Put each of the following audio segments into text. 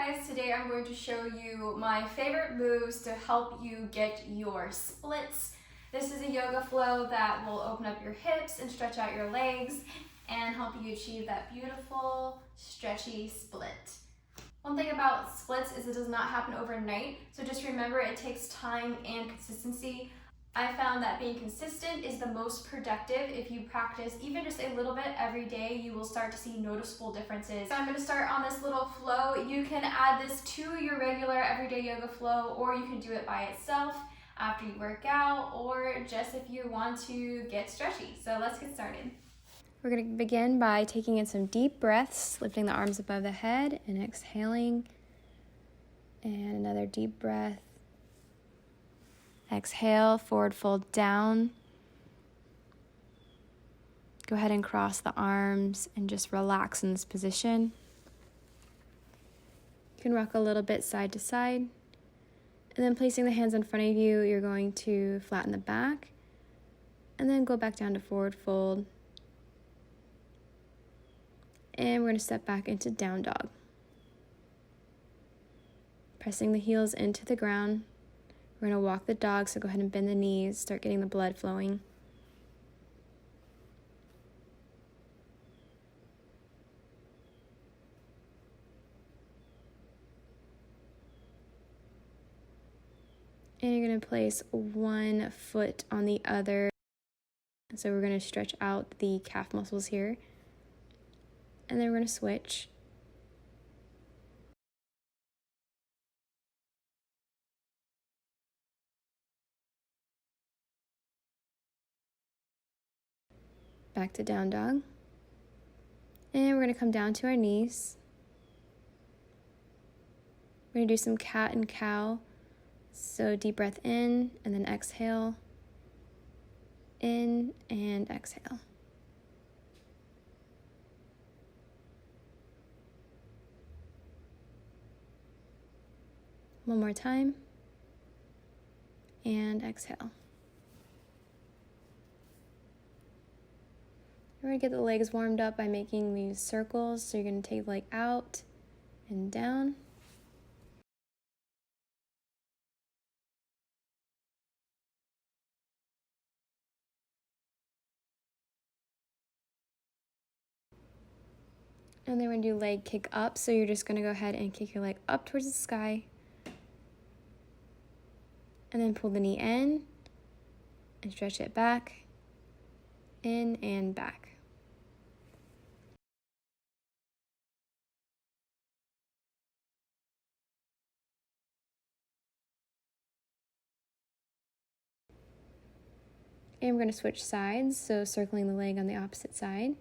guys, today I'm going to show you my favorite moves to help you get your splits. This is a yoga flow that will open up your hips and stretch out your legs and help you achieve that beautiful stretchy split. One thing about splits is it does not happen overnight, so just remember it takes time and consistency. I found that being consistent is the most productive. If you practice even just a little bit every day, you will start to see noticeable differences. So I'm going to start on this little flow. You can add this to your regular everyday yoga flow, or you can do it by itself after you work out, or just if you want to get stretchy. So let's get started. We're going to begin by taking in some deep breaths, lifting the arms above the head and exhaling. And another deep breath. Exhale, forward fold down. Go ahead and cross the arms and just relax in this position. You can rock a little bit side to side. And then placing the hands in front of you, you're going to flatten the back. And then go back down to forward fold. And we're going to step back into down dog. Pressing the heels into the ground. We're going to walk the dog, so go ahead and bend the knees, start getting the blood flowing. And you're going to place one foot on the other. So we're going to stretch out the calf muscles here. And then we're going to switch. Back to down dog. And we're going to come down to our knees. We're going to do some cat and cow. So deep breath in and then exhale. In and exhale. One more time. And exhale. We're going to get the legs warmed up by making these circles. So you're going to take the leg out and down. And then we're going to do leg kick up. So you're just going to go ahead and kick your leg up towards the sky. And then pull the knee in and stretch it back. In and back. And we're going to switch sides, so circling the leg on the opposite side.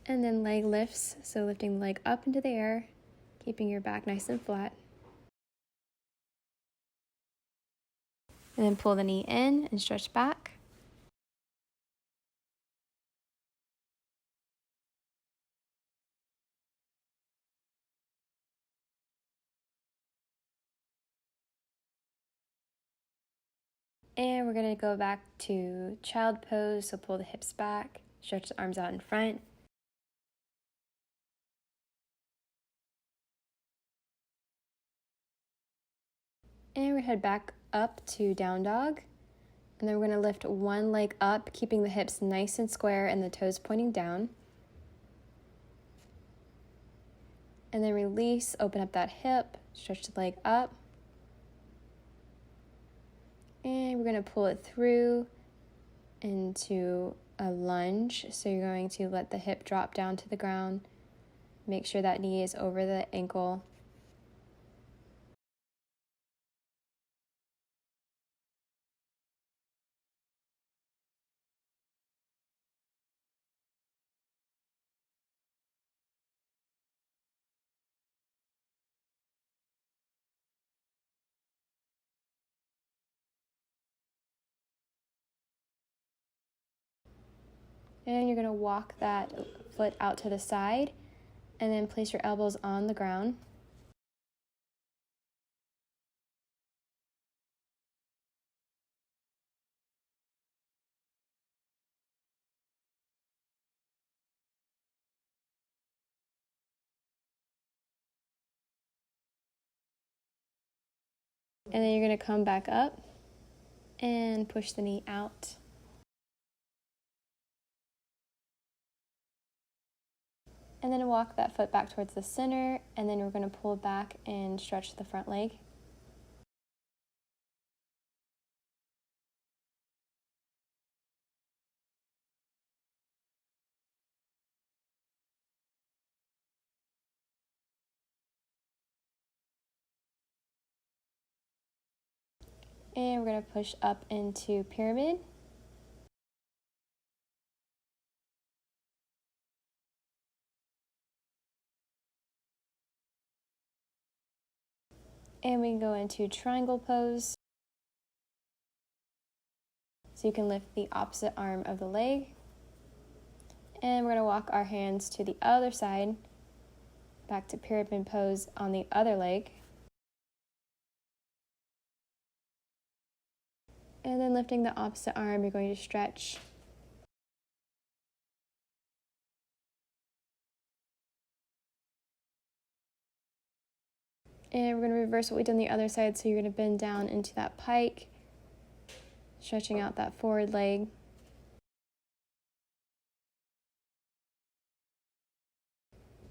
And then leg lifts, so lifting the leg up into the air, keeping your back nice and flat. And then pull the knee in and stretch back. And we're going to go back to child pose, so pull the hips back, stretch the arms out in front. And we're going to head back up to down dog. And then we're going to lift one leg up, keeping the hips nice and square and the toes pointing down. And then release, open up that hip, stretch the leg up. And we're going to pull it through into a lunge. So you're going to let the hip drop down to the ground. Make sure that knee is over the ankle. And you're going to walk that foot out to the side And then place your elbows on the ground. And then you're going to come back up and push the knee out. And then walk that foot back towards the center, and then we're going to pull back and stretch the front leg. And we're going to push up into pyramid. And we can go into triangle pose. So you can lift the opposite arm of the leg. And we're going to walk our hands to the other side, back to pyramid pose on the other leg. And then lifting the opposite arm, you're going to stretch. And we're going to reverse what we did on the other side, so you're going to bend down into that pike, stretching out that forward leg.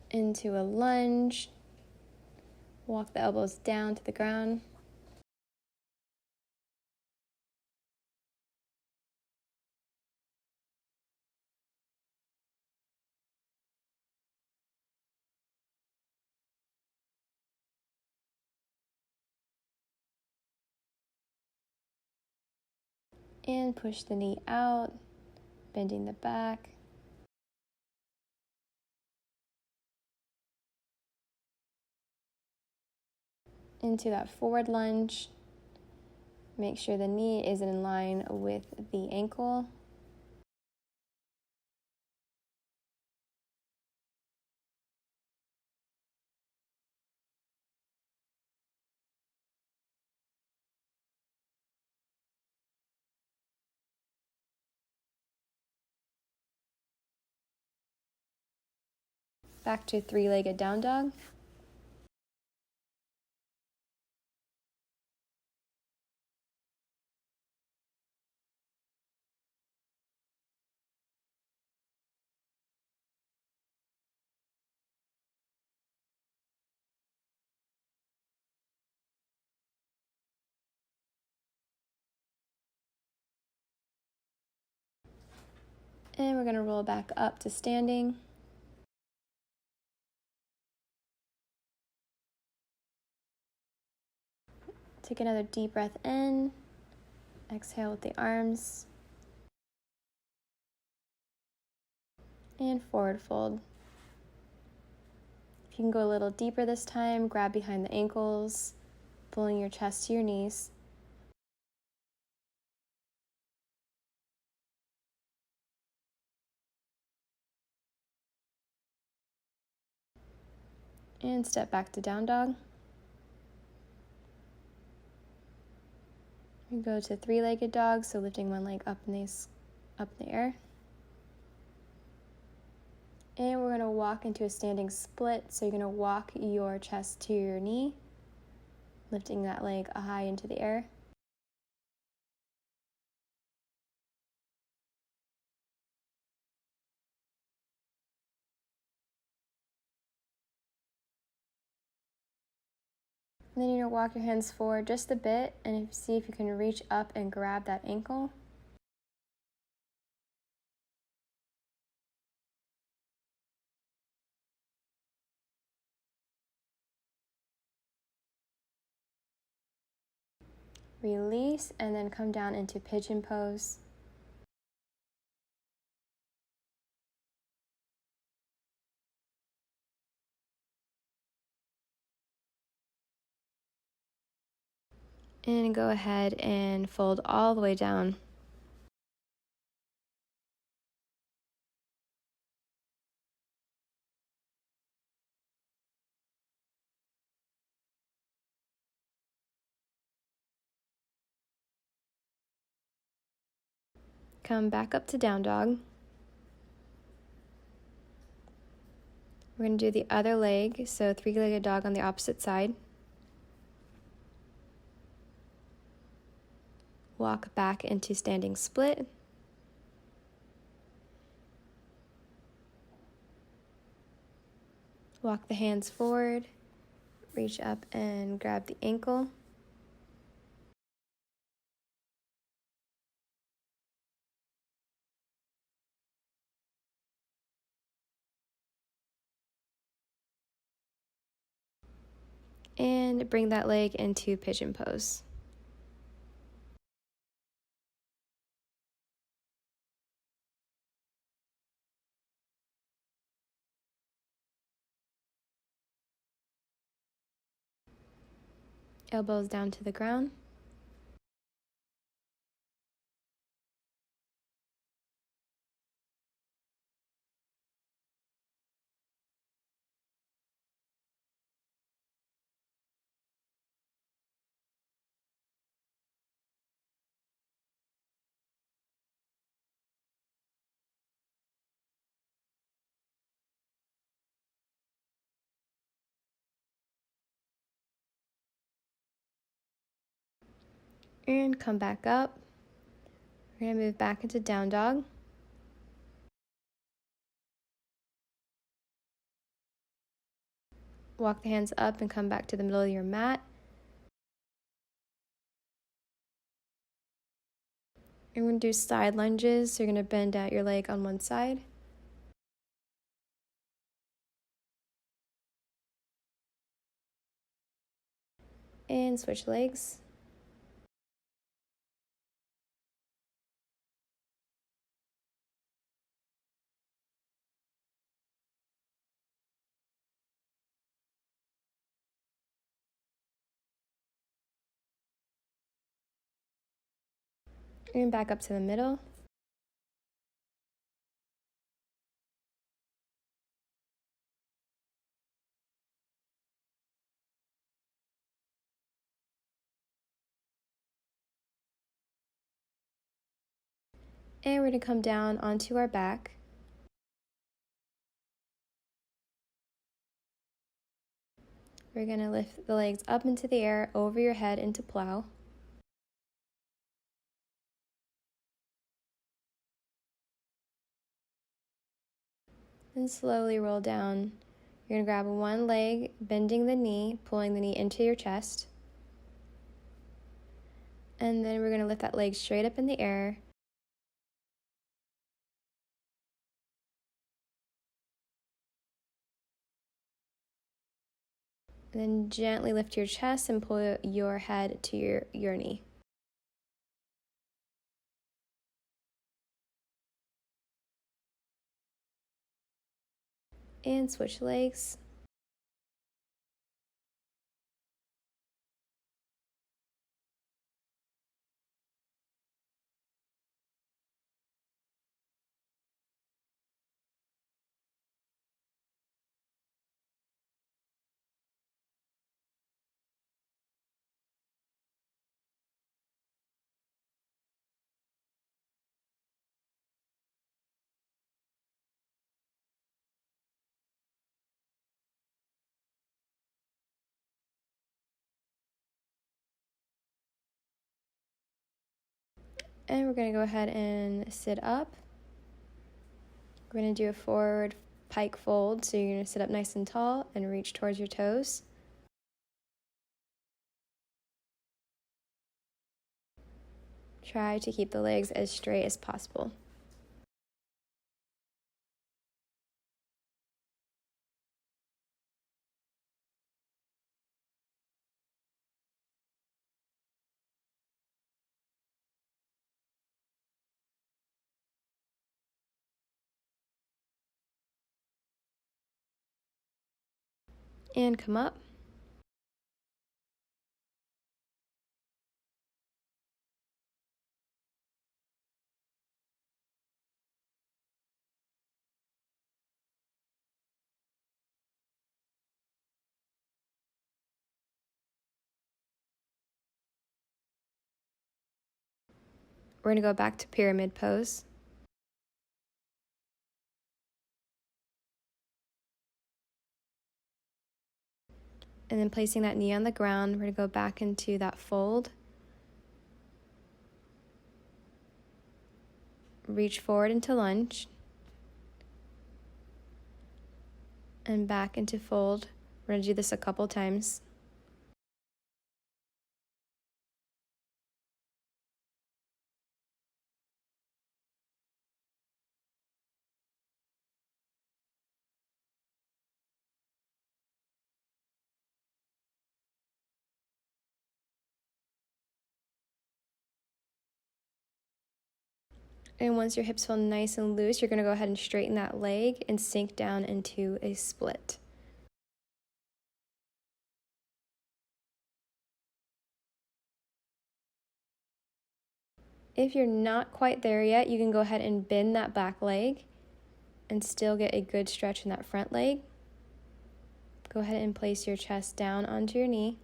Into a lunge. Walk the elbows down to the ground. And push the knee out, bending the back. Into that forward lunge. Make sure the knee is in line with the ankle. Back to three-legged down dog. And we're going to roll back up to standing. Take another deep breath in. Exhale with the arms. And forward fold. If you can go a little deeper this time, grab behind the ankles, pulling your chest to your knees. And step back to down dog. We go to three-legged dog, so lifting one leg up in the air. And we're going to walk into a standing split, so you're going to walk your chest to your knee, lifting that leg high into the air. And then you're going to walk your hands forward just a bit and see if you can reach up and grab that ankle. Release, and then come down into pigeon pose. And go ahead and fold all the way down. Come back up to down dog. We're going to do the other leg, so three-legged dog on the opposite side. Walk back into standing split. Walk the hands forward, reach up and grab the ankle. And bring that leg into pigeon pose. Elbows down to the ground. And come back up. We're going to move back into down dog. Walk the hands up and come back to the middle of your mat. And we're going to do side lunges. So you're going to bend out your leg on one side. And switch legs. And back up to the middle. And we're going to come down onto our back. We're going to lift the legs up into the air, over your head into plow. And slowly roll down. You're going to grab one leg, bending the knee, pulling the knee into your chest. And then we're going to lift that leg straight up in the air. And then gently lift your chest and pull your head to your knee. And switch legs. And we're going to go ahead and sit up. We're going to do a forward pike fold. So you're going to sit up nice and tall and reach towards your toes. Try to keep the legs as straight as possible. And come up. We're going to go back to pyramid pose. And then placing that knee on the ground, we're going to go back into that fold. Reach forward into lunge. And back into fold. We're going to do this a couple times. And once your hips feel nice and loose, you're going to go ahead and straighten that leg and sink down into a split. If you're not quite there yet, you can go ahead and bend that back leg and still get a good stretch in that front leg. Go ahead and place your chest down onto your knee.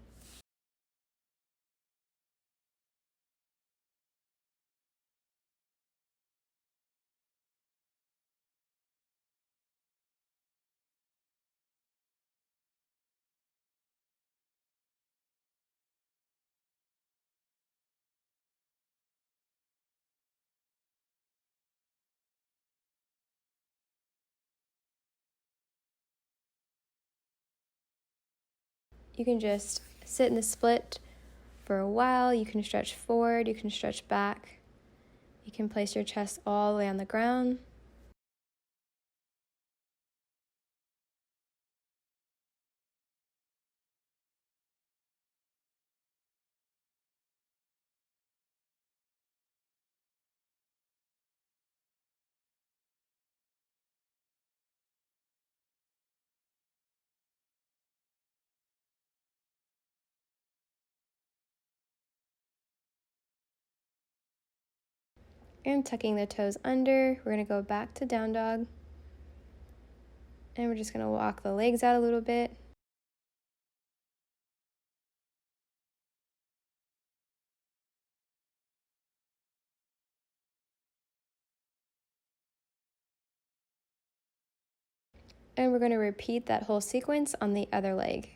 You can just sit in the split for a while. You can stretch forward, you can stretch back. You can place your chest all the way on the ground. And tucking the toes under, we're going to go back to down dog. And we're just going to walk the legs out a little bit. And we're going to repeat that whole sequence on the other leg.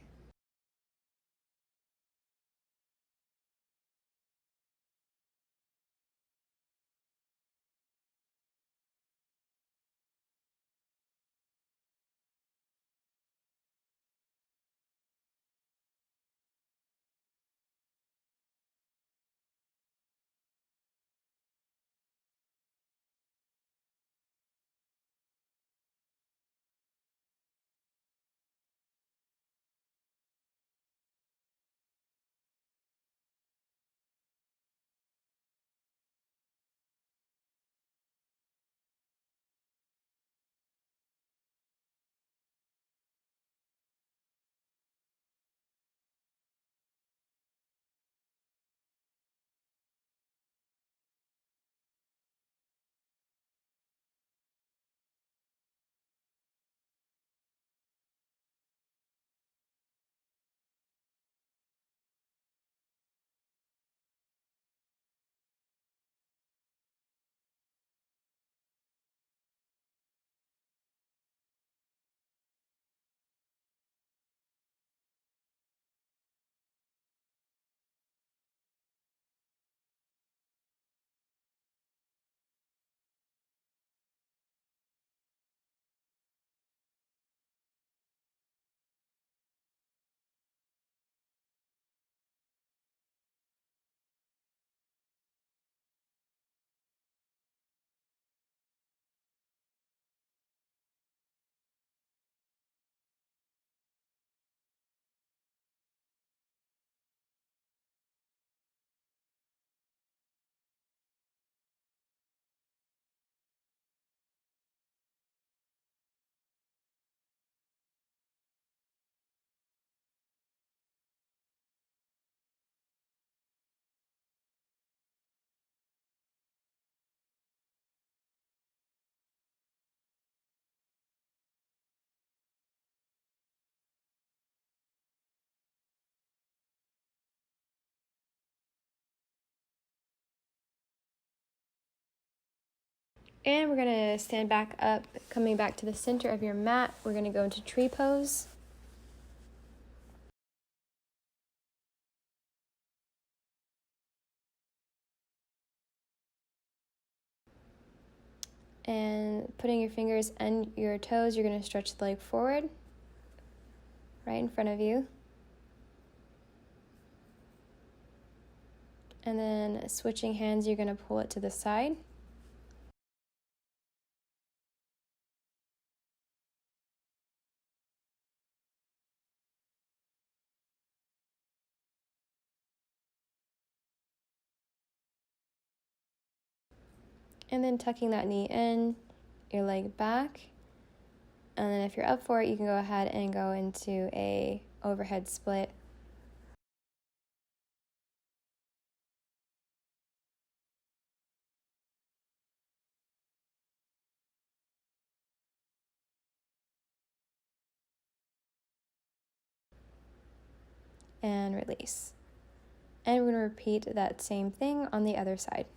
And we're gonna stand back up, coming back to the center of your mat. We're gonna go into tree pose. And putting your fingers and your toes, you're gonna stretch the leg forward, right in front of you. And then switching hands, you're gonna pull it to the side. And then tucking that knee in, your leg back. And then if you're up for it, you can go ahead and go into a overhead split. And release. And we're going to repeat that same thing on the other side.